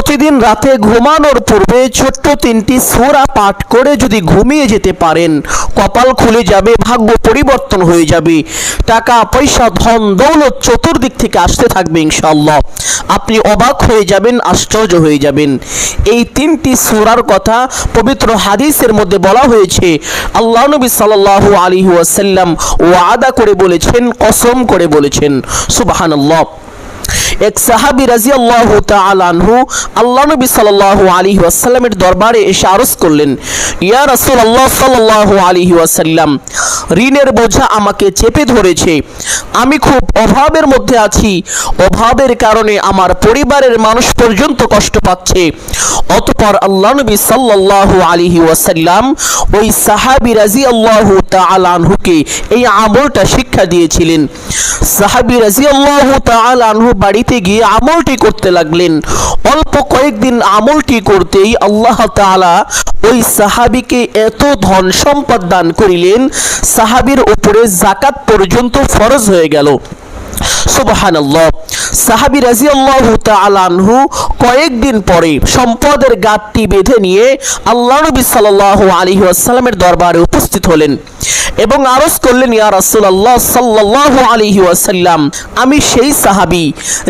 প্রতিদিন রাতে ঘুমানোর পূর্বে ছোট্ট 3টি সূরা পাঠ করে যদি ঘুমিয়ে যেতে পারেন, কপাল খুলে যাবে, ভাগ্য পরিবর্তন হয়ে যাবে, টাকা পয়সা ধন দৌলত চতুর্দিক থেকে আসতে থাকবে ইনশাআল্লাহ। আপনি অবাক হয়ে যাবেন, আশ্চর্য হয়ে যাবেন। এই 3টি সূরার কথা পবিত্র হাদিসের মধ্যে বলা হয়েছে। আল্লাহ নবী সাল্লাল্লাহু আলাইহি ওয়াসাল্লাম ওয়াদা করে বলেছেন, কসম করে বলেছেন। সুবহানাল্লাহ। এক সাহাবী রাদিয়াল্লাহু তাআলা আনহু আল্লাহ নবী সাল্লাল্লাহু আলাইহি ওয়াসাল্লামের দরবারে এসে আরজ করলেন, ইয়া রাসূলুল্লাহ সাল্লাল্লাহু আলাইহি ওয়াসাল্লাম, ঋণের বোঝা আমাকে চেপে ধরেছে, আমি খুব অভাবের মধ্যে আছি, অভাবের কারণে আমার পরিবারের মানুষ পর্যন্ত কষ্ট পাচ্ছে। অতঃপর আল্লাহ নবী সাল্লাল্লাহু আলাইহি ওয়াসাল্লাম ওই সাহাবী রাদিয়াল্লাহু তাআলা আনহুকে এই আমলটা শিক্ষা দিয়েছিলেন। সাহাবী রাদিয়াল্লাহু তাআলা আনহু বাড়িতে গিয়ে আমলটি করতে লাগলেন। অল্প কয়েকদিন আমলটি করতেই আল্লাহ তাআলা ওই সাহাবীকে এত ধন সম্পদ দান করিলেন, সাহাবীর উপরে যাকাত পর্যন্ত ফরজ হয়ে গেল। সুবহানাল্লাহ। সাহাবী রাদিয়াল্লাহু তাআলা আনহু কয়েকদিন পরে সম্পদের গাঁটটি বেঁধে নিয়ে আল্লাহ নবী সাল্লাল্লাহু আলাইহি ওয়াসাল্লামের দরবারে উপস্থিত হলেন এবং আরজ করলেন, ইয়া রাসূলুল্লাহ সাল্লাল্লাহু আলাইহি ওয়াসাল্লাম, আমি সেই সাহাবী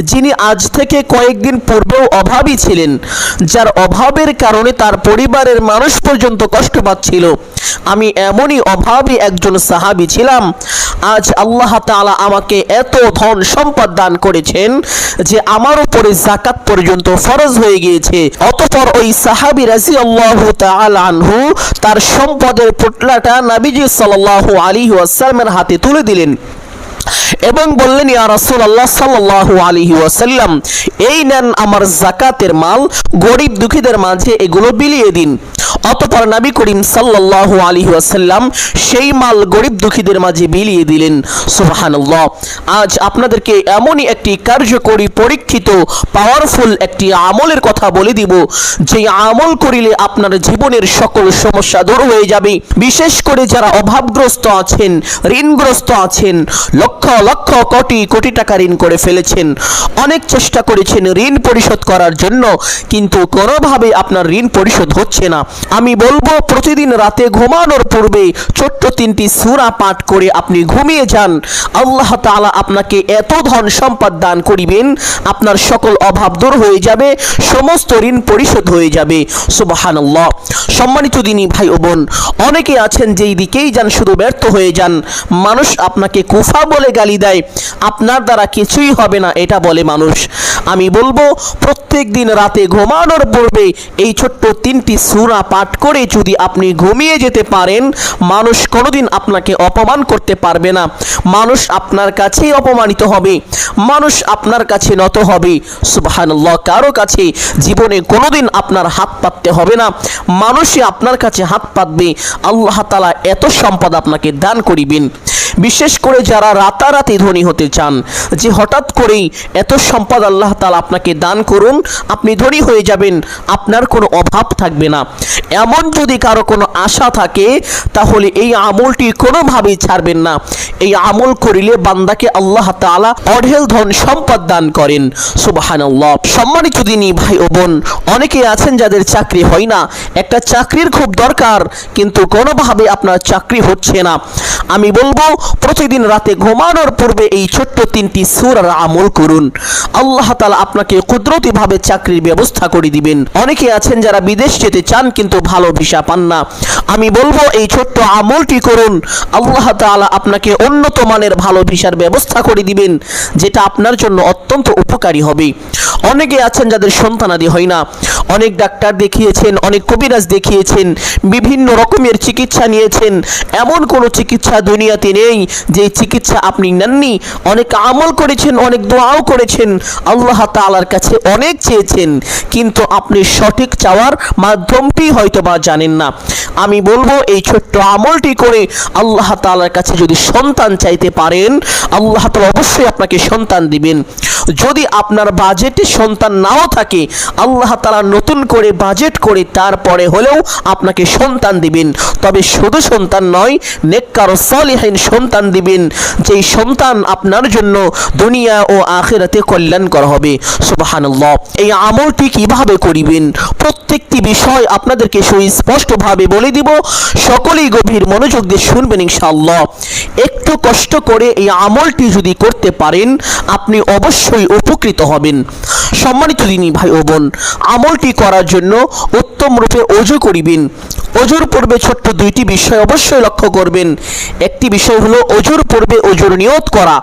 যিনি আজ থেকে কয়েকদিন পূর্বেও অভাবী ছিলেন, যার অভাবের কারণে তার পরিবারের মানুষ পর্যন্ত কষ্ট পাচ্ছিল। আমি এমনই অভাবী একজন সাহাবী ছিলাম। আজ আল্লাহ তাআলা আমাকে এত ধন সম্পদ দান করেছেন যে আমার উপরে যাকাত পর্যন্ত ফরজ হয়ে গিয়েছে। অতঃপর ওই সাহাবী রাদিয়াল্লাহু তাআলা আনহু তার সম্পদের পোটলাটা নবীজি সাল্লাল্লাহু আলাইহি ওয়াসাল্লামের হাতে তুলে দিলেন এবং বললেন, ইয়া রাসূলুল্লাহ সাল্লাল্লাহু আলাইহি ওয়াসাল্লাম, এই নেন আমার যাকাতের মাল, গরিব দুঃখীদের মাঝে এগুলো বিলিয়ে দিন। অতঃপর নবী করিম সাল্লাল্লাহু আলাইহি ওয়াসাল্লাম সেই মাল গরিব দুঃখীদের মাঝে বিলিয়ে দিলেন। সুবহানাল্লাহ। আজ আপনাদেরকে এমনই একটি কার্যকরী, পরীক্ষিত, পাওয়ারফুল একটি আমলের কথা বলে দিব, যে আমল করিলে আপনার জীবনের সকল সমস্যা দূর হয়ে যাবে। বিশেষ করে যারা অভাবগ্রস্ত আছেন, ঋণগ্রস্ত আছেন, লক্ষ লক্ষ কোটি কোটি টাকা ঋণ করে ফেলেছেন, অনেক চেষ্টা করেছেন ঋণ পরিশোধ করার জন্য, কিন্তু কোনোভাবে আপনার ঋণ পরিশোধ হচ্ছে না। আমি বলবো, প্রতিদিন রাতে ঘুমানোর পূর্বে ছোট্ট 3টি সূরা পাঠ করে আপনি ঘুমিয়ে যান। আল্লাহ তাআলা আপনাকে এত ধন সম্পদ দান করিবেন, আপনার সকল অভাব দূর হয়ে যাবে, সমস্ত ঋণ পরিশোধ হয়ে যাবে। সুবহানাল্লাহ। সম্মানিত দিনী ভাই ও বোন, অনেকে আছেন যেই দিকেই যান শুধু ব্যর্থ হয়ে যান। মানুষ আপনাকে কুফা বলে গালি দেয়, আপনার দ্বারা কিছুই হবে না এটা বলে মানুষ। আমি বলবো, প্রত্যেক দিন রাতে ঘুমানোর পূর্বে এই ছোট্ট 3টি সূরা পাঠ করে যদি আপনি ঘুমিয়ে যেতে পারেন, মানুষ কোনোদিন আপনাকে অপমান করতে পারবে না। মানুষ আপনার কাছেই অপমানিত হবে, মানুষ আপনার কাছে নত হবে। সুবহানাল্লাহ। কারো কাছে জীবনে কোনোদিন আপনার হাত পাততে হবে না, মানুষই আপনার কাছে হাত পাতবে। আল্লাহ তাআলা এত সম্পদ আপনাকে দান করিবেন। বিশেষ করে যারা রাতারাতি ধনী হতে চান, যে হঠাৎ করেই এত সম্পদ আল্লাহ তাআলা আপনাকে দান করুন, আপনি ধনী হয়ে যাবেন, আপনার কোনো অভাব থাকবে না, এমন যদি কারো কোনো আশা থাকে, তাহলে এই আমলটি কোনোভাবেই ছাড়বেন না। এই আমল করিলে বান্দাকে আল্লাহ তাআলা অঢেল ধন সম্পদ দান করেন। সুবহানাল্লাহ। সম্মানিত দিনী ভাই ও বোন, অনেকে আছেন যাদের চাকরি হয় না, একটা চাকরির খুব দরকার, কিন্তু কোনোভাবে আপনার চাকরি হচ্ছে না। আমি বলবো, প্রতিদিন রাতে ঘুমানোর পূর্বে এই ছোট্ট 3টি সূরার আমল করুন। আল্লাহ তাআলা আপনাকে কুদরতিভাবে চাকরির ব্যবস্থা করে দিবেন। অনেকে আছেন যারা বিদেশ যেতে চান কিন্তু ভালো ভিসা পান না। আমি বলবো, এই ছোট্ট আমলটি করুন, আল্লাহ তাআলা আপনাকে উন্নত মানের ভালো ভিসার ব্যবস্থা করে দিবেন, যেটা আপনার জন্য অত্যন্ত উপকারী হবে। অনেকে আছেন যাদের সন্তানাদি হয় না, অনেক ডাক্তার দেখিয়েছেন, অনেক কবিরাজ দেখিয়েছেন, বিভিন্ন রকমের চিকিৎসা নিয়েছেন, এমন কোনো চিকিৎসা দুনিয়াতে নেই যে চিকিৎসা আপনি নেননি। অনেক আমল করেছেন, অনেক দোয়াও করেছেন, আল্লাহ তাআলার কাছে অনেক চেয়েছেন, কিন্তু আপনি সঠিক চাওয়ার মাধ্যমটি হয়তো বা জানেন না। আমি বলবো, এই ছোট্ট আমলটি করে আল্লাহ তাআলার কাছে যদি সন্তান চাইতে পারেন, আল্লাহ তাআলা অবশ্যই আপনাকে সন্তান দিবেন। যদি আপনার বাজেটে সন্তান নাও থাকে, আল্লাহ তাআলা নতুন করে বাজেট করে তারপরে হলেও আপনাকে সন্তান দিবেন। তবে শুধু সন্তান নয়, নেককার সালিহিন সন্তান দিবেন, যেই সন্তান আপনার জন্য দুনিয়া ও আখিরাতে কল্যাণকর হবে। সুবহানাল্লাহ। এই আমলটি কিভাবে করিবেন প্রত্যেকটি বিষয় আপনাদেরকে সুস্পষ্টভাবে বলে দিব। সকলেই গভীর মনোযোগ দিয়ে শুনবেন ইনশাআল্লাহ। একটু কষ্ট করে এই আমলটি যদি করতে পারেন আপনি অবশ্যই উপকৃত হবেন। সম্মানিত দিনী ভাই ও বোন, আমলটি করার জন্য উত্তম রূপে ওযু করিবেন। ওযুর পূর্বে ছোট্ট দুইটি বিষয় অবশ্যই লক্ষ্য করবেন। একটি বিষয় হলো ওযুর পূর্বে ওযুর নিয়ত করা।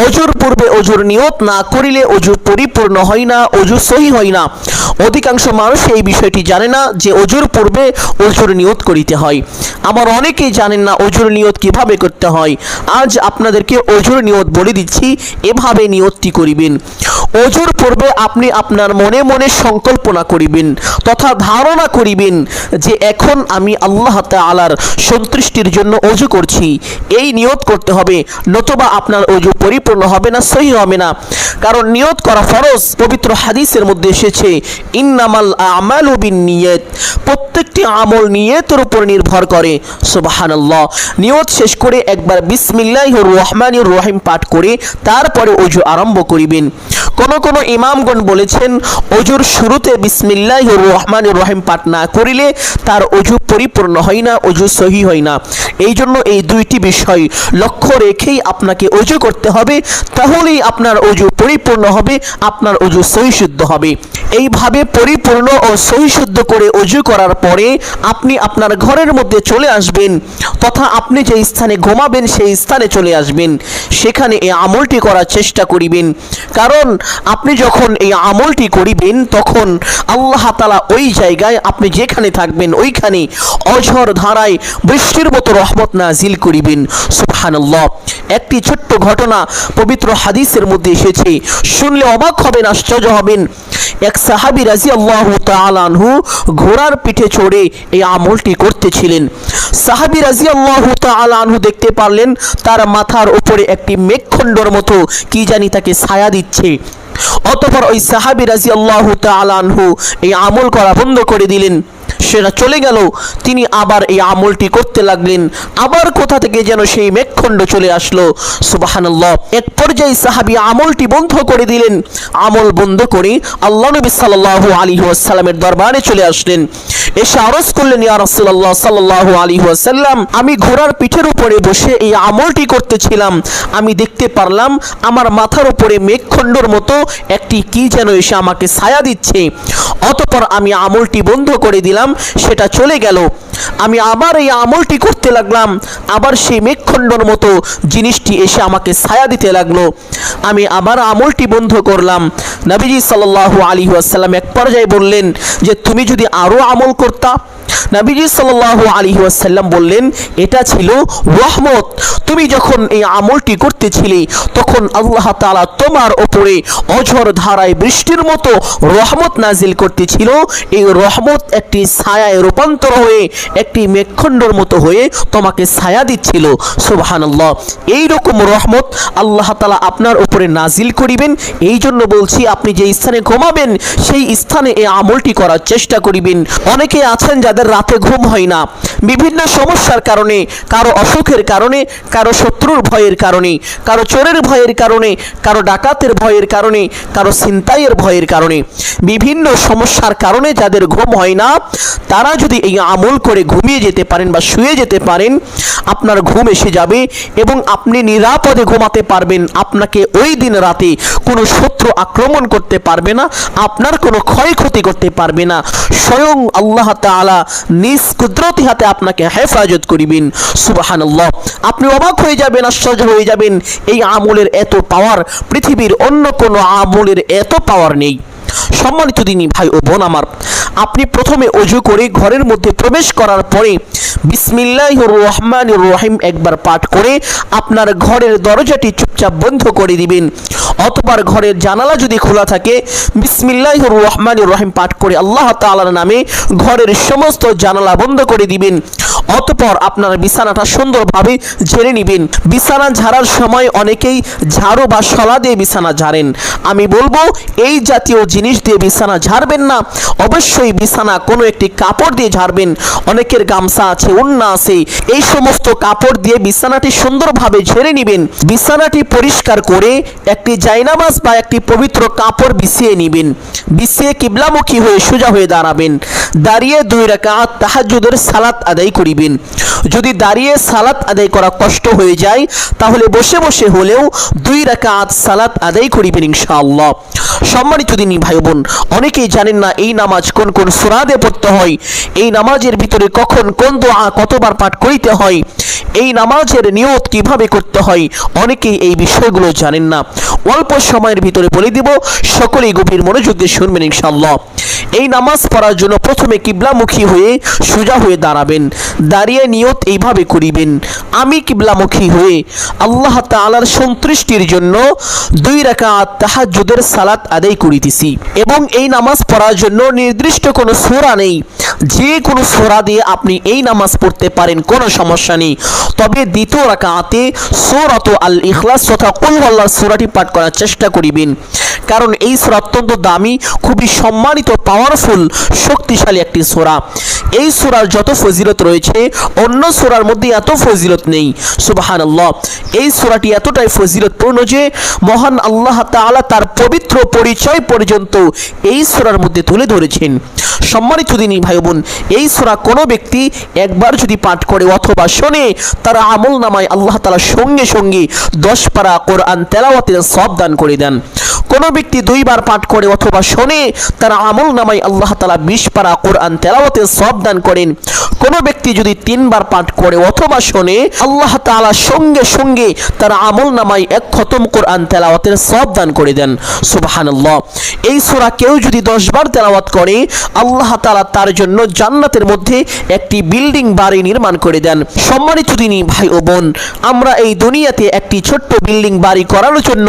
ওযুর পূর্বে ওযুর নিয়ত না করিলে ওযু পরিপূর্ণ হয় না, ওযু সহি হয় না। অধিকাংশ মানুষ এই বিষয়টি জানে না যে ওযুর পূর্বে ওযুর নিয়ত করিতে হয়। আবার অনেকেই জানেন না ওযুর নিয়ত কিভাবে করতে হয়। আজ আপনাদেরকে ওযুর নিয়ত বলে দিচ্ছি, এভাবে নিয়তটি করিবেন। ওযুর পূর্বে আপনি আপনার মনে মনে সংকল্পনা করিবেন তথা ধারণা করিবেন যে এখন আমি আল্লাহ তাআলার সন্তুষ্টির জন্য ওযু করছি। এই নিয়ত করতে হবে, নতুবা আপনার ওযু পরিপূর্ণ হবে না, সহি হবে না। কারণ নিয়ত করা ফরজ। পবিত্র হাদিসের মধ্যে এসেছে ইন্নামাল আমালু বিন্নিয়াত, প্রত্যেকটি আমল নিয়তের উপর নির্ভর করে। সুবহানাল্লাহ। নিয়ত শেষ করে একবার বিসমিল্লাহির রহমানির রহিম পাঠ করে তারপরে ওযু আরম্ভ করিবেন। কোন ইমামগণ বলেছেন ওযুর শুরুতে বিসমিল্লাহির রহমানির রহিম পাঠ না করিলে তার ওযু পরিপূর্ণ হয় না, ওযু সহি হয় না। এই জন্য এই দুইটি বিষয় লক্ষ্য রেখেই আপনাকে ওযু করতে হবে, তাহলেই আপনার ওযু পরিপূর্ণ হবে, আপনার ওযু সহিশুদ্ধ হবে। এইভাবে পরিপূর্ণ ও সহিশুদ্ধ করে ওযু করার পরে আপনি আপনার ঘরের মধ্যে চলে আসবেন তথা আপনি যে স্থানে ঘুমাবেন সেই স্থানে চলে আসবেন। সেখানে এই আমলটি করার চেষ্টা করিবেন। কারণ আপনি যখন এই আমলটি করিবেন তখন আল্লাহ তাআলা ওই জায়গায় আপনি যেখানে থাকবেন ওইখানে অঝড় ধারায় বৃষ্টির মতো রহমত নাজিল করিবেন। সুবহানাল্লাহ। একটি ছোট্ট ঘটনা পবিত্র হাদিসের মধ্যে এসেছে, শুনলে অবাক হবেন, আশ্চর্য হবেন। এক সাহাবী রাদিয়াল্লাহু তাআলা আনহু ঘোড়ার পিঠে চড়ে এই আমলটি করতেছিলেন। সাহাবী রাদিয়াল্লাহু তাআলা আনহু দেখতে পারলেন তার মাথার উপরে একটি মেঘখণ্ডর মতো কি জানি তাকে ছায়া দিচ্ছে। অতঃপর ওই সাহাবী রাদিয়াল্লাহু তাআলা আনহু এই আমল করা বন্ধ করে দিলেন। সেটা চলে গেল। তিনি আবার এই আমলটি করতে লাগলেন। আবার কোথা থেকে যেন সেই মেঘখণ্ড চলে আসলো। সুবহানাল্লাহ। এক পর্যায়ে সাহাবী আমলটি বন্ধ করে দিলেন। আমল বন্ধ করে আল্লাহ নবী সাল্লাল্লাহু আলাইহি ওয়াসাল্লামের দরবারে চলে আসলেন। এসে আরজ করলেন, ইয়া রাসূলুল্লাহ সাল্লাল্লাহু আলাইহি ওয়াসাল্লাম, আমি ঘোড়ার পিঠের উপরে বসে এই আমলটি করতেছিলাম। আমি দেখতে পারলাম আমার মাথার উপরে মেঘখণ্ডর মতো একটি কি যেন এসে আমাকে ছায়া দিচ্ছে। অতঃপর আমি আমলটি বন্ধ করে দিলাম, সেটা চলে গেল। আমি আবার এই আমলটি করতে লাগলাম, আবার সেই মেঘখণ্ডর মতো জিনিসটি এসে আমাকে ছায়া দিতে লাগলো। আমি আবার আমলটি বন্ধ করলাম। নবীজি সাল্লাল্লাহু আলাইহি ওয়াসাল্লাম এক পর্যায়ে বললেন যে তুমি যদি আরো আমল করতা। নবীজি সাল্লাল্লাহু আলাইহি ওয়াসাল্লাম বললেন এটা ছিল রহমত। তুমি যখন এই আমলটি করতেছিলে তখন আল্লাহ তাআলা তোমার উপরে অঝড় ধারায় বৃষ্টির মতো রহমত নাজিল করতেছিল। এই রহমত একটি ছায়ায় রূপান্তর হয়ে একটি মেঘখণ্ডর মতো হয়ে তোমাকে ছায়া দিচ্ছিল। সুবহানাল্লাহ। এই রকম রহমত আল্লাহ তাআলা আপনার উপরে নাজিল করিবেন। এই জন্য বলছি আপনি যে স্থানে ঘুমাবেন সেই স্থানে এই আমলটি করার চেষ্টা করিবেন। অনেকে আছেন যাদের রাতে ঘুম হয় না, বিভিন্ন সমস্যার কারণে, কারো অসুখের কারণে, কারো শত্রুর ভয়ের কারণে, কারো চোরের ভয়ের কারণে, কারো ডাকাতের ভয়ের কারণে, কারো ছিনতাইয়ের ভয়ের কারণে, বিভিন্ন সমস্যার কারণে যাদের ঘুম হয় না, তারা যদি এই আমল করে ঘুমিয়ে যেতে পারেন বা শুয়ে যেতে পারেন, আপনার ঘুম এসে যাবে এবং আপনি নিরাপদে ঘুমাতে পারবেন। আপনাকে ওই দিন রাতে কোনো শত্রু আক্রমণ করতে পারবে না, আপনার কোনো ক্ষয়ক্ষতি করতে পারবে না। স্বয়ং আল্লাহ তাআলা নিজ কুদরতি হাতে আপনাকে হেফাজত করিবেন। সুবহানাল্লাহ। আপনি অবাক হয়ে যাবেন, আশ্চর্য হয়ে যাবেন, এই আমলের এত পাওয়ার পৃথিবীর অন্য কোনো আমলের এত পাওয়ার নেই। সম্মানিত দিনী ভাই ও বোন আমার, আপনি প্রথমে ওযু করে ঘরের মধ্যে প্রবেশ করার পরে বিসমিল্লাহির রহমানির রহিম একবার পাঠ করে আপনার ঘরের দরজাটি চুপচাপ বন্ধ করে দিবেন। অথবা ঘরের জানালা যদি খোলা থাকে, বিসমিল্লাহির রহমানির রহিম পাঠ করে আল্লাহ তাআলার নামে ঘরের সমস্ত জানালা বন্ধ করে দিবেন। অতঃপর আপনার বিছানাটা সুন্দরভাবে ঝেড়ে নেবেন। বিছানা ঝাড়ার সময় অনেকেই ঝাড়ু বা শলা দিয়ে বিছানা ঝাড়েন। আমি বলবো এই জাতীয় জিনিস দিয়ে বিছানা ঝাড়বেন না, অবশ্যই বিছানা কোনো একটি কাপড় দিয়ে ঝাড়বেন। অনেকের গামছা আছে, ওড়না আছে, এই সমস্ত কাপড় দিয়ে বিছানাটি সুন্দরভাবে ঝেড়ে নেবেন। বিছানাটি পরিষ্কার করে একটি জায়নামাজ বা একটি পবিত্র কাপড় বিছিয়ে নেবেন। বিছিয়ে কিবলামুখী হয়ে সোজা হয়ে দাঁড়াবেন। দাঁড়িয়ে 2 রাকাত তাহাজ্জুদের সালাত আদায় করিবেন। যদি দাঁড়িয়ে সালাত আদায় করা কষ্ট হয়ে যায় তাহলে বসে বসে হলেও 2 রাকাত সালাত আদায় করিবেন ইনশাআল্লাহ। সম্মানিত দিনী ভাই বোন, অনেকেই জানেন না এই নামাজ কোন কোন সূরা দিয়ে পড়তে হয়, এই নামাজের ভিতরে কখন কোন দোয়া কতবার পাঠ করিতে হয়, এই নামাজের নিয়ত কিভাবে করতে হয়, অনেকেই এই বিষয়গুলো জানেন না। অল্প সময়ের ভিতরে বলে দিব, সকলেই গভীর মনোযোগ দিয়ে শুনবেন ইনশাআল্লাহ। এই নামাজ পড়ার জন্য প্রথমে কিবলামুখী হয়ে সোজা হয়ে দাঁড়াবেন। দাঁড়িয়ে নিয়ত এইভাবে করিবেন, আমি কিবলামুখী হয়ে আল্লাহ তাআলার সন্তুষ্টির জন্য 2 রাকাত তাহাজ্জুদের সালাত আদায় করিতেছি। এবং এই নামাজ পড়ার জন্য নির্দিষ্ট কোনো সূরা নেই, যে কোনো সূরা দিয়ে আপনি এই নামাজ পড়তে পারেন, কোনো সমস্যা নেই। তবে দ্বিতীয় রাকাতে সূরাত আল ইখলাস তথা কুল হুয়াল্লাহ সূরাটি পাঠ করার চেষ্টা করিবেন, কারণ এই সূরা অত্যন্ত দামি, খুবই সম্মানিত, পাওয়ারফুল, শক্তিশালী একটি সূরা। এই সূরার যত ফজিলত রয়েছে অন্য সূরার মধ্যে এত ফজিলত নেই। সুবহানাল্লাহ, এই সূরাটি এতটাই ফজিলতপূর্ণ যে মহান আল্লাহ তাআলা তার পবিত্র পরিচয় পর্যন্ত এই সূরার মধ্যে তুলে ধরেছেন। সম্মানিত দিনী ভাই বোন, এই সূরা কোনো ব্যক্তি একবার যদি পাঠ করে অথবা শোনে, তার আমল নামায় আল্লাহ তাআলা সঙ্গে সঙ্গে 10 পারা কোরআন তেলাওয়াতের সওয়াব দান করে দেন। কোনো ব্যক্তি 2 বার পাঠ করে অথবা শোনে, তার আমল নামায় আল্লাহ তাআলা 20 পারা কোরআন তেলাওয়াতের সওয়াব দান করেন। কোনো ব্যক্তি যদি 3 বার পাঠ করে অথবা শোনে, আল্লাহ তাআলা সঙ্গে সঙ্গে তার আমল নামায় 1 খতম কোরআন তেলাওয়াতের সওয়াব দান করে দেন। সুবহানাল্লাহ, এই সূরা কেউ যদি 10 বার তেলাওয়াত করে, আল্লাহ তাআলা তার জন্য জান্নাতের মধ্যে একটি বিল্ডিং বাড়ি নির্মাণ করে দেন। সম্মানিত দিনী ভাই ও বোন, আমরা এই দুনিয়াতে একটি ছোট্ট বিল্ডিং বাড়ি করার জন্য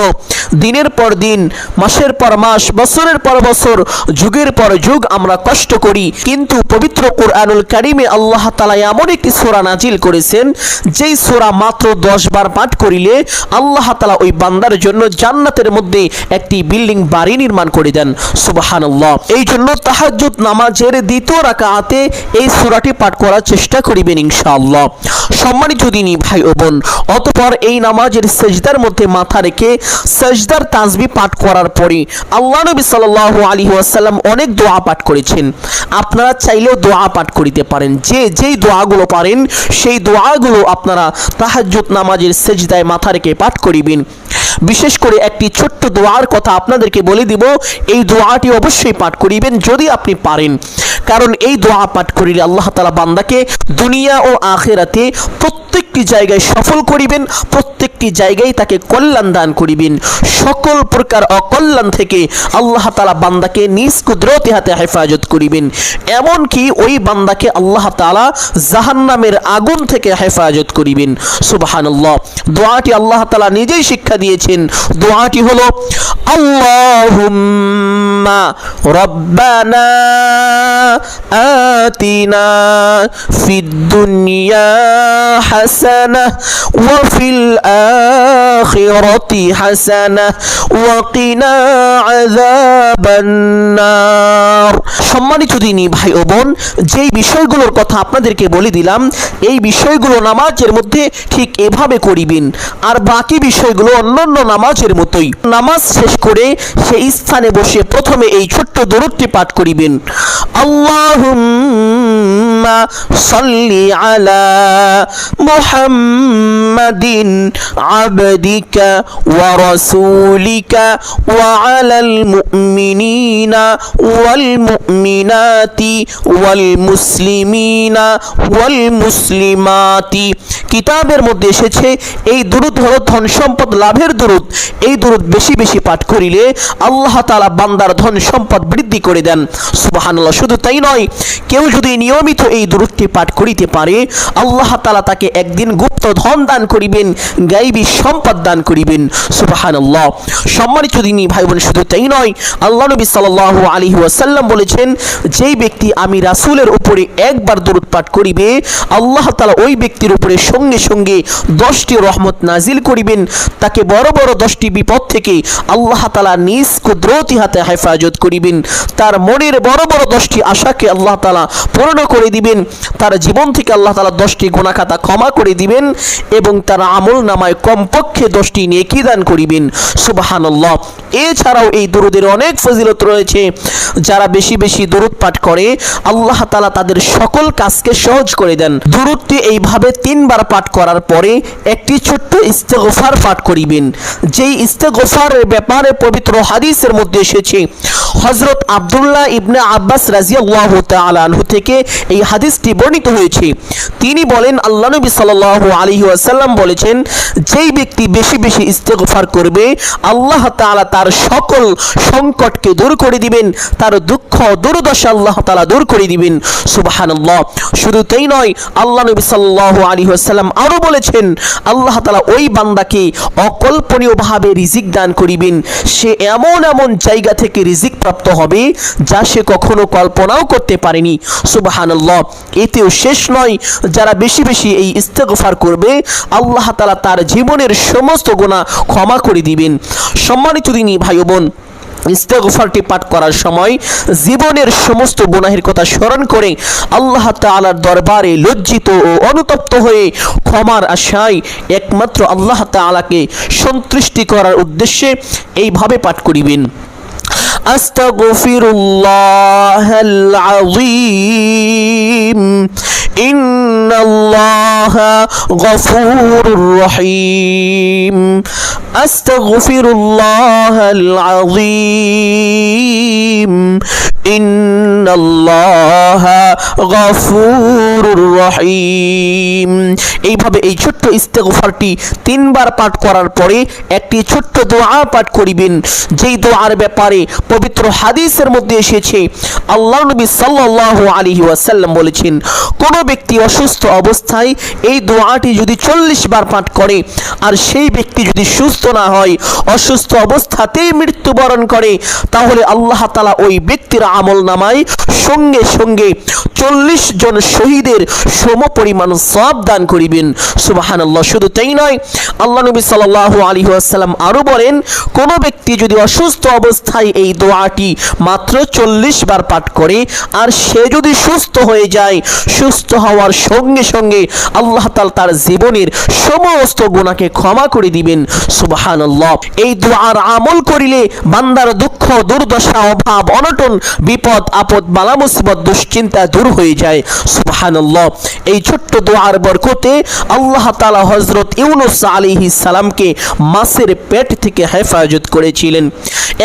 দিনের পর দিন, মাসের পর মাস, বছরের পর বছর, যুগের পর যুগ আমরা কষ্ট করি, কিন্তু পবিত্র কোরআনুল কারীমে আল্লাহ তাআলা এমন একটি সূরা নাজিল করেছেন, যেই সূরা মাত্র 10 বার পাঠ করিলে আল্লাহ তাআলা ওই বান্দার জন্য জান্নাতের মধ্যে একটি বিল্ডিং বাড়ি নির্মাণ করে দেন। সুবহানাল্লাহ, এই জন্য তাহাজ্জুদ নামাজের দ্বিতীয় রাকাতে এই সূরাটি পাঠ করার চেষ্টা করিবেন ইনশাআল্লাহ। সম্মানিত দিনী ভাই ও বোন, অতঃপর এই নামাজের সেজদার মধ্যে মাথা রেখে সেজদার তাসবিহ পাঠ করার পরে আল্লাহ নবী সাল্লাল্লাহু আলাইহি ওয়াসাল্লাম অনেক দোয়া পাঠ করেছেন। আপনারা চাইলেও দোয়া পাঠ করিতে পারেন, যেই দোয়াগুলো পারেন সেই দোয়াগুলো আপনারা তাহাজ্জুদ নামাজের সেজদায় মাথা রেখে পাঠ করিবেন। বিশেষ করে একটি ছোট্ট দোয়ার কথা আপনাদেরকে বলে দিব, এই দোয়াটি অবশ্যই পাঠ করিবেন যদি আপনি পারেন, কারণ এই দোয়া পাঠ করিলে আল্লাহ তাআলা বান্দাকে দুনিয়া ও আখিরাতে প্রত্যেকটি জায়গায় সফল করিবেন, প্রত্যেকটি জায়গায় তাকে কল্যাণ দান করিবেন। সকল প্রকার অকল্যাণ থেকে আল্লাহ তাআলা বান্দাকে নিজ কুদরতি হাতে হেফাজত করিবেন। এমনকি ওই বান্দাকে আল্লাহ তাআলা জাহান্নামের আগুন থেকে হেফাজত করিবেন। সুবহানাল্লাহ, দোয়াটি আল্লাহ তাআলা নিজেই শিক্ষা দিয়েছেন। দোয়াটি হলো, আল্লাহুম্মা রব্বানা আতিনা ফিদ দুনিয়া হাসানাহ ওয়া ফিল আখিরাতি হাসানাহ ওয়া কিনা আযাবান নার। সম্মানিত দিনী ভাই ও বোন, যেই বিষয়গুলোর কথা আপনাদেরকে বলে দিলাম, এই বিষয়গুলো নামাজের মধ্যে ঠিক এভাবে করিবেন, আর বাকি বিষয়গুলো অন্যান্য নামাজের মতোই। নামাজ শেষ করে সেই স্থানে বসে প্রথমে এই ছোট্ট দরুদটি পাঠ করিবেন, আল্লাহুম্মা সাল্লি আলা মুহাম্মাদিন আবদিকা ওয়া রাসূলিকা ওয়া আলাল মুমিনিনা ওয়াল মুমিনাতি ওয়াল মুসলিমিনা ওয়াল মুসলিমাতি। কিতাবের মধ্যে এসেছে এই দুরূদ হলো ধন সম্পদ লাভের দুরূদ, এই দুরূদ বেশি বেশি পাঠ করিলে আল্লাহ তাআলা বান্দার ধন সম্পদ বৃদ্ধি করে দেন। সুবহানাল্লাহ। শুধু তাই নয়, কেউ যদি নিয়মিত এই দুরূদটি পাঠ করিতে পারে আল্লাহ তাআলা তাকে একদিন গুপ্ত ধন দান করিবেন, গায়বী সম্পদ দান করিবেন। সুবহানাল্লাহ। সম্মানিত দিনী ভাই বোন, শুধু তাই নয়, আল্লাহ নবী সাল্লাল্লাহু আলাইহি ওয়াসাল্লাম বলেছেন, যেই ব্যক্তি আমি রাসূলের উপরে একবার দুরূদ পাঠ করিবে আল্লাহ তাআলা ওই ব্যক্তির উপরে সঙ্গে সঙ্গে 10টি রহমত নাজিল করিবেন, তাকে বড় বড় 10টি বিপদ থেকে আল্লাহ তাআলা নিজ কুদরতি হাতে হেফাজত করিবেন, তার মনের বড় বড় 10টি আশাকে আল্লাহ তাআলা পূর্ণ করে দিবেন, তার জীবন থেকে আল্লাহ তাআলা 10টি গুনাহ খাতা ক্ষমা করে দিবেন এবং তার আমল নামায় কমপক্ষে 10টি নেকি দান করিবেন। সুবহানাল্লাহ। এছাড়াও এই দুরূদের অনেক ফজিলত রয়েছে। যারা বেশি বেশি দুরূদ পাঠ করে আল্লাহ তাআলা তাদের সকল কাজকে সহজ করে দেন। দুরূদটি এইভাবে 3 বার পাঠ করার পরে একটি ছোট্ট ইস্তেগফার পাঠ করিবেন। যেই ইস্তেগফারের ব্যাপারে পবিত্র হাদিসের মধ্যে এসেছে, হযরত আব্দুল্লাহ ইবনে আব্বাস রাদিয়াল্লাহু তাআলা আনহু থেকে এই হাদিসটি বর্ণিত হয়েছে। তিনি বলেন, আল্লাহ নবী সাল্লাল্লাহু আলাইহি ওয়াসাল্লাম বলেছেন, যেই ব্যক্তি বেশি বেশি ইস্তেগফার করবে আল্লাহ তাআলা তার সকল সংকটকে দূর করে দিবেন, তার দুঃখ দুর্দশা আল্লাহ তাআলা দূর করে দিবেন। সুবহানাল্লাহ। শুধু তাই নয়, আল্লাহ নবী সাল্লাল্লাহু আলাইহি ওয়াসাল্লাম আরো বলেছেন, আল্লাহ তাআলা ওই বান্দাকে অকল্পনীয়ভাবে রিজিক দান করিবেন। সে এমন এমন জায়গা থেকে রিজিক প্রাপ্ত হবে যা সে কখনো কল্পনাও করতে পারেনি। সুবহানাল্লাহ। এতেও শেষ নয়, যারা বেশি বেশি এই ইস্তেগফার করবে আল্লাহ তাআলা তার জীবনের সমস্ত গুনাহ ক্ষমা করে দিবেন। সম্মানিত দিনী ভাই বোন, ইস্তেগফারটি পাঠ করার সময় জীবনের সমস্ত গুনাহের কথা স্মরণ করে আল্লাহ তাআলার দরবারে লজ্জিত ও অনুতপ্ত হয়ে ক্ষমার আশায় একমাত্র আল্লাহ তাআলাকে সন্তুষ্টি করার উদ্দেশ্যে এইভাবে পাঠ করিবেন। আস্তাগফিরুল্লাহাল আযীম ইন্নাল্লাহা গফুরুর রহিম। আস্তাগফিরুল্লাহাল আযীম ইন্নাল্লাহা গফুরুর রহিম। এইভাবে এই ছোট্ট ইস্তেগফারটি 3 বার পাঠ করার পরে একটি ছোট্ট দোয়া পাঠ করিবেন। যেই দোয়ার ব্যাপারে পবিত্র হাদিসের মধ্যে এসেছে, আল্লাহ নবী সাল্লাল্লাহু আলাইহি ওয়াসাল্লাম বলেছেন, কোন ব্যক্তি অসুস্থ অবস্থায় এই দোয়াটি যদি 40 বার পাঠ করে আর সেই ব্যক্তি যদি সুস্থ না হয়, অসুস্থ অবস্থাতেই মৃত্যুবরণ করে, তাহলে আল্লাহ তাআলা ওই ব্যক্তির আমল নামায় সঙ্গে সঙ্গে 40 জন শহীদের সমপরিমাণ সওয়াব দান করিবেন। সুবহানাল্লাহ। শুধু তাই নয়, আল্লাহ নবী সাল্লাল্লাহু আলাইহি ওয়াসাল্লাম আরো বলেন, কোন ব্যক্তি যদি অসুস্থ অবস্থায় এই দোয়াটি মাত্র 40 বার পাঠ করে আর সে যদি সুস্থ হয়ে যায়, সুস্থ হওয়ার সঙ্গে সঙ্গে আল্লাহ তাআলা তার জীবনের সমস্ত গুনাহকে ক্ষমা করে দিবেন। সুবহানাল্লাহ। এই দোয়ার আমল করিলে বান্দার দুঃখ দুর্দশা অভাব অনটন বিপদ আপদ বালা মুসিবত দুশ্চিন্তা দূর হয়ে যায়। সুবহানাল্লাহ। এই ছোট্ট দোয়ার বরকতে আল্লাহ তাআলা হযরত ইউনূস আলাইহিস সালামকে মাছের পেট থেকে হেফাজত করেছিলেন।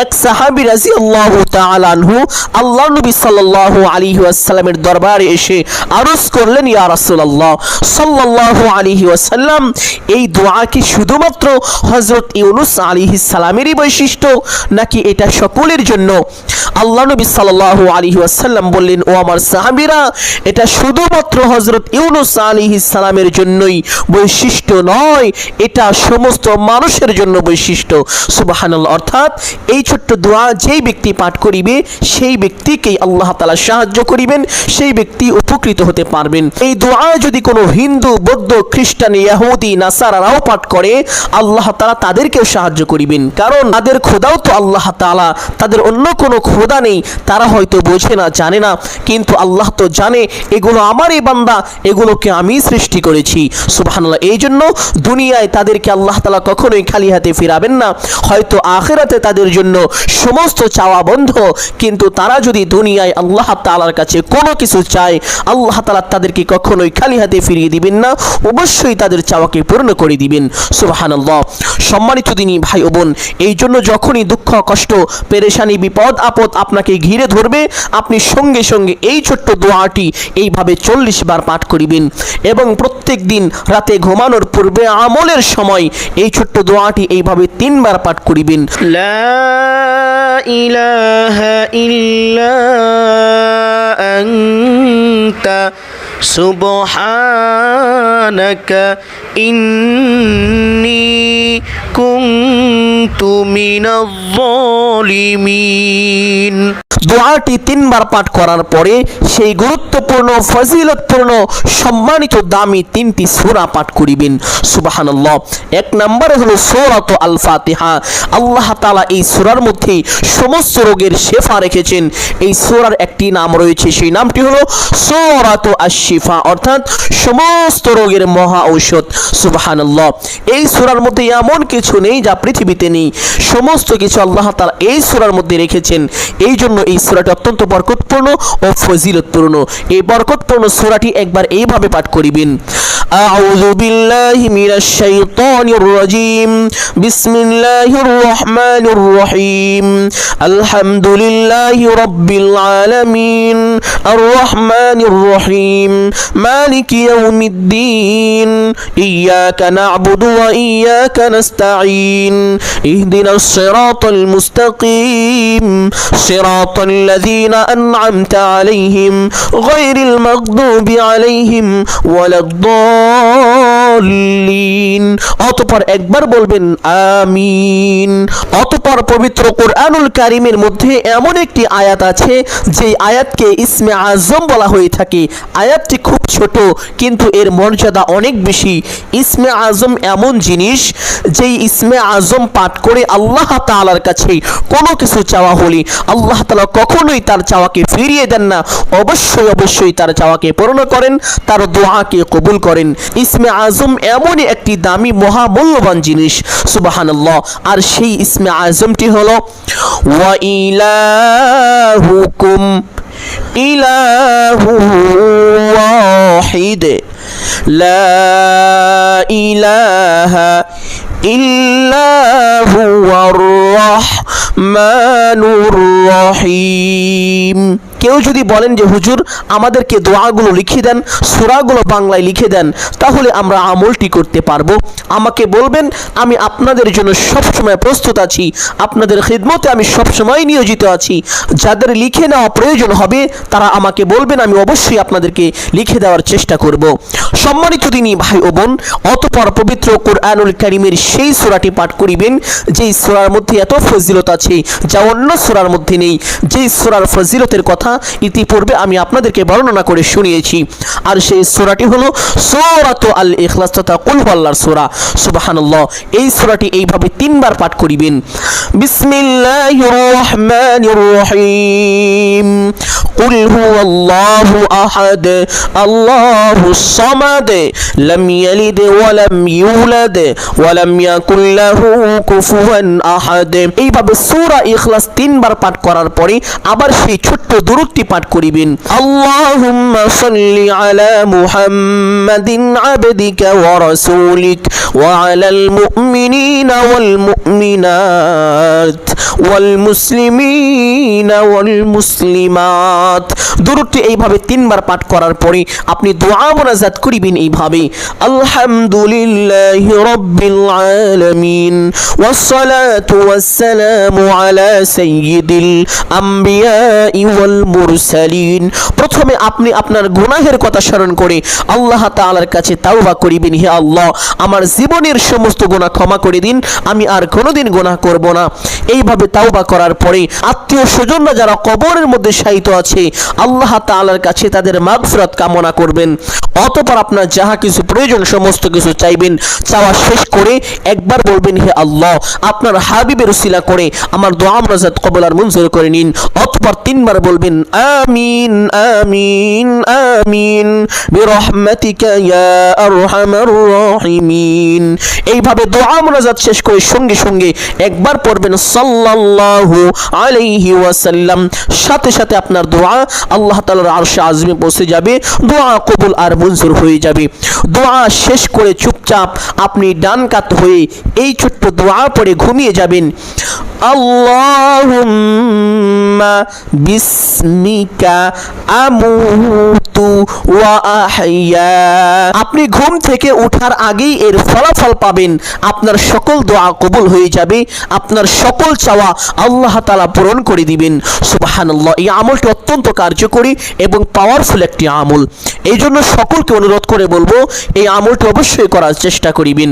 এক সাহাবী রাদিয়াল্লাহু তাআলা আনহু আল্লাহ নবী সাল্লাল্লাহু আলাইহি ওয়াসাল্লামের দরবারে এসে আরজ করলেন, ইয়া রাসূলুল্লাহ সাল্লাল্লাহু আলাইহি ওয়াসাল্লাম, এই দোয়া কি শুধুমাত্র হযরত ইউনূস আলাইহিস সালামেরই বৈশিষ্ট্য নাকি এটা সকলের জন্য? আল্লাহ নবী সাল্লাল্লাহু আলাইহি ওয়াসাল্লাম বললেন, ও আমার সাহাবীরা, এটা শুধুমাত্র হযরত ইউনূস আলাইহিস সালামের জন্যই বৈশিষ্ট্য নয়, এটা সমস্ত মানুষের জন্য বৈশিষ্ট্য। সুবহানাল্লাহ। অর্থাৎ এই ছোট্ট দোয়া যেই ব্যক্তি পাঠ করিবে সেই ব্যক্তিকেই আল্লাহ তাআলা সাহায্য করিবেন, সেই ব্যক্তি উপকৃত হতে পারবেন। এই দোয়া যদি কোনো হিন্দু বৌদ্ধ খ্রিস্টান ইহুদি নাসারারাও পাঠ করে আল্লাহ তাআলা তাদেরকেও সাহায্য করিবেন, কারণ তাদের খোদাও তো আল্লাহ তাআলা, তাদের অন্য কোনো খোদা নেই। তারা হয়তো বোঝে না, জানে না, কিন্তু আল্লাহ তো জানে এগুলো আমারই বান্দা, এগুলোকে আমি সৃষ্টি করেছি। সুবহানাল্লাহ। এই জন্য দুনিয়ায় তাদেরকে আল্লাহ তাআলা কখনোই খালি হাতে ফিরাবেন না। হয়তো আখিরাতে তাদের জন্য সমস্ত চাওয়া বন্ধ, কিন্তু তারা যদি দুনিয়ায় আল্লাহ তাআলার কাছে কোনো কিছু চায় আল্লাহ তাআলা তাদেরকে কখনোই খালি হাতে ফিরিয়ে দিবেন না, অবশ্যই তাদের চাওয়াকে পূর্ণ করে দিবেন। সুবহানাল্লাহ। সম্মানিত দিনী ভাই ও বোন, এই জন্য যখনই দুঃখ কষ্ট পেরেশানি বিপদ আপদ আপনাকে ঘিরে ধরবে আপনি সঙ্গে সঙ্গে এই ছোট্ট দোয়াটি এইভাবে 40 বার পাঠ করিবেন এবং প্রত্যেক দিন রাতে ঘুমানোর পূর্বে আমলের সময় এই ছোট্ট দোয়াটি এইভাবে 3 বার পাঠ করিবেন। লা ইলাহা ইল্লা আনতা সুবহানাকা ইন্নী কুনতু মিনাজ জালিমিন। দোয়াটি 3 বার পাঠ করার পরে সেই গুরুত্বপূর্ণ ফজিলতপূর্ণ সম্মানিত দামি 3টি সূরা পাঠ করিবেন। সুবহানাল্লাহ। 1 নম্বরে হলো সূরাত আল ফাতিহা। আল্লাহ তাআলা এই সূরার মধ্যে সমস্ত রোগের শেফা রেখেছেন। এই সূরার একটি নাম রয়েছে, সেই নামটি হলো সূরাত আশ-শিফা, অর্থাৎ সমস্ত রোগের মহা ঔষধ। সুবহানাল্লাহ। এই সূরার মধ্যে এমন কিছু নেই যা পৃথিবীতে নেই, সমস্ত কিছু আল্লাহ তাআলা এই সূরার মধ্যে রেখেছেন। এই জন্য এই সূরাটি অত্যন্ত বরকতপূর্ণ ও ফজিলতপূর্ণ। এই বরকতপূর্ণ সূরাটি একবার এইভাবে পাঠ করিবেন। আউযু বিল্লাহি মিনাশ শাইতানির রাজীম। বিসমিল্লাহির রহমানির রহিম। আলহামদুলিল্লাহি রাব্বিল আলামিন। আর রহমানির রহিম। মালিকি ইয়াউমিদ্দিন। ইয়াকা না'বুদু ওয়া ইয়াকা নাস্তাঈন। ইহদিনাস সিরাতাল মুস্তাকিম। صراط الذين أنعمت عليهم غير المغضوب عليهم ولا الضالين। অতঃপর একবার বলবেন আমিন। অতঃপর পবিত্র কোরআনুল কারীমের মধ্যে এমন একটি আয়াত আছে যে আয়াতকে ইসমে আজম বলা হয়ে থাকে। আয়াতটি খুব ছোট কিন্তু এর মর্যাদা অনেক বেশি। ইসমে আজম এমন জিনিস যেই ইসমে আজম পাঠ করে আল্লাহ তাআলার কাছে কোনো কিছু চাওয়া হলে আল্লাহ তাআলা কখনোই তার চাওয়াকে ফিরিয়ে দেন না, অবশ্যই তার চাওয়াকে পূরণ করেন, তার দোয়াকে কবুল করেন। ইসমে আজম এমনই একটি দামি মহামূল্যবান জিনিস। সুবহানাল্লাহ। আর সেই ইসমে আজমটি হলো ওয়া ইলাহুকুম ইলাহু ওয়াহিদ লা ইলাহা ইল্লা হুয়ার রাহমানুর রহিম। কেউ যদি বলেন যে হুজুর আমাদেরকে দোয়াগুলো লিখে দেন, সূরাগুলো বাংলায় লিখে দেন, তাহলে আমরা আমলটি করতে পারবো। আমাকে বলবেন, আমি আপনাদের জন্য সবসময় প্রস্তুত আছি, আপনাদের খিদমতে আমি সবসময় নিয়োজিত আছি। যাদের লিখে নেওয়া প্রয়োজন হবে তারা আমাকে বলবেন, আমি অবশ্যই আপনাদেরকে লিখে দেওয়ার চেষ্টা করব। সম্মানিত দিনী ভাই ও বোন, অতঃপর পবিত্র কোরআনুল কারীমের সেই সূরাটি পাঠ করিবেন যেই সূরার মধ্যে এত ফজিলত আছে যা অন্য সূরার মধ্যে নেই। যেই সূরার ফজিলতের কথা ইতিপূর্বে আমি আপনাদেরকে বর্ণনা করে শুনিয়েছি। আর সেই সূরাটি হলো সূরাত আল ইখলাস তথা কুল হুয়াল্লাহর সূরা। সুবহানাল্লাহ। এই সূরাটি এইভাবে 3 বার পাঠ করিবেন। বিসমিল্লাহির রহমানির রহিম। কুল হুয়াল্লাহু আহাদ আল্লাহুস সামাদ লাম ইয়ালিদ ওয়া লাম ইউলাদ ওয়া লাম ইয়াকুল লাহু কুফুয়ান আহাদ। এইভাবে সূরা ইখলাস 3 বার পাঠ করার পরে আবার সেই ছোট্ট দুরূদটি পাঠ করিবেন। আল্লাহুম্মা সাল্লি আলা মুহাম্মাদিন আবদিকা ওয়া রাসূলিক ওয়া আলাল মুমিনিনা ওয়াল মুমিনাত ওয়াল মুসলিমিনা ওয়াল মুসলিমাত। দুরূদটি এইভাবে 3 বার পাঠ করার পরে আপনি দোয়া মুনাজাত করিবেন এইভাবে। আলহামদুলিল্লাহি রাব্বিল আলামিন ওয়াস সালাতু ওয়াস সালামু আলা সাইয়্যিদিল আম্বিয়া ওয়াল মুরসালিন। প্রথমে আপনি আপনার গুনাহের কথা স্মরণ করে আল্লাহ তাআলার কাছে তাওবা করিবেন, হে আল্লাহ আমার জীবনের সমস্ত গুনাহ ক্ষমা করে দিন, আমি আর কোনোদিন গুনাহ করব না। এইভাবে তাওবা করার পরে আত্মীয় স্বজনরা যারা কবরের মধ্যে শায়িত আছে আল্লাহ তাআলার কাছে তাদের মাগফিরাত কামনা করবেন। অতঃপর আপনার যাহা কিছু প্রয়োজন সমস্ত কিছু চাইবেন। চাওয়া শেষ করে একবার বলবেন, হে আল্লাহ আপনার হাবিবের উসিলা করে আমার দোয়া মুনাজাত কবুল আর মঞ্জুর করে নিন। অতঃপর 3 বার বলবেন আমিন আমিন আমিন বিরহমাতিকা ইয়া আরহামার রাহিমিন। এইভাবে দোয়া মুনাজাত শেষ করে সঙ্গে সঙ্গে একবার পড়বেন সাল্লাল্লাহু আলাইহি ওয়াসাল্লাম। সাথে সাথে আপনার দোয়া দোয়া আল্লাহ তাআলার আরশে আযমে পৌঁছে যাবে, দোয়া কবুল আর মঞ্জুর হয়ে যাবে। দোয়া শেষ করে চুপচাপ আপনি ডান কাত হয়ে এই ছোট্ট দোয়া পড়ে ঘুমিয়ে যাবেন। আল্লাহুম্মা বিসমিকা আমুতু ওয়া আহইয়া। আপনি ঘুম থেকে ওঠার আগেই এর ফলাফল পাবেন, আপনার সকল দোয়া কবুল হয়ে যাবে, আপনার সকল চাওয়া আল্লাহ তাআলা পূরণ করে দিবেন। সুবহানাল্লাহ। এই আমলটি অত্যন্ত কার্যকরী এবং পাওয়ারফুল একটি আমল। এই জন্য সকলকে অনুরোধ করে বলবো এই আমলটি অবশ্যই করার চেষ্টা করিবেন।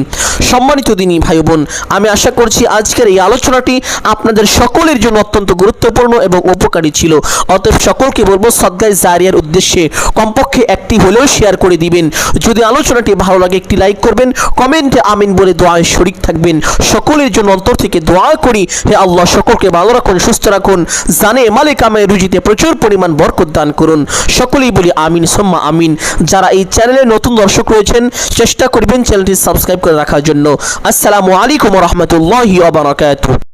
সম্মানিত দিনী ভাই বোন, আমি আশা করছি আজকের এই আলোচনাটি আপনাদের সকলের জন্য অত্যন্ত গুরুত্বপূর্ণ এবং উপকারী ছিল। অতএব সকলকে বলবো সদকায়ে জারিয়ার উদ্দেশ্যে কমপক্ষে একটি হলেও শেয়ার করে দিবেন। যদি আলোচনাটি ভালো লাগে একটি লাইক করবেন, কমেন্টে আমিন বলে দোয়ায় শরীক থাকবেন। সকলের জন্য অন্তর থেকে দোয়া করি, হে আল্লাহ সকলকে ভালো রাখুন, সুস্থ রাখুন, জানে মালিক আমায় রুজিতে প্রচুর পরিমাণ বরকত দান করুন। সকলেই বলি আমিন সুম্মা আমিন। যারা এই চ্যানেলে নতুন দর্শক রয়েছেন চেষ্টা করবেন চ্যানেলটি সাবস্ক্রাইব করে রাখার জন্য। আসসালামু আলাইকুম ওয়া রাহমাতুল্লাহি ওয়া বারাকাতুহু।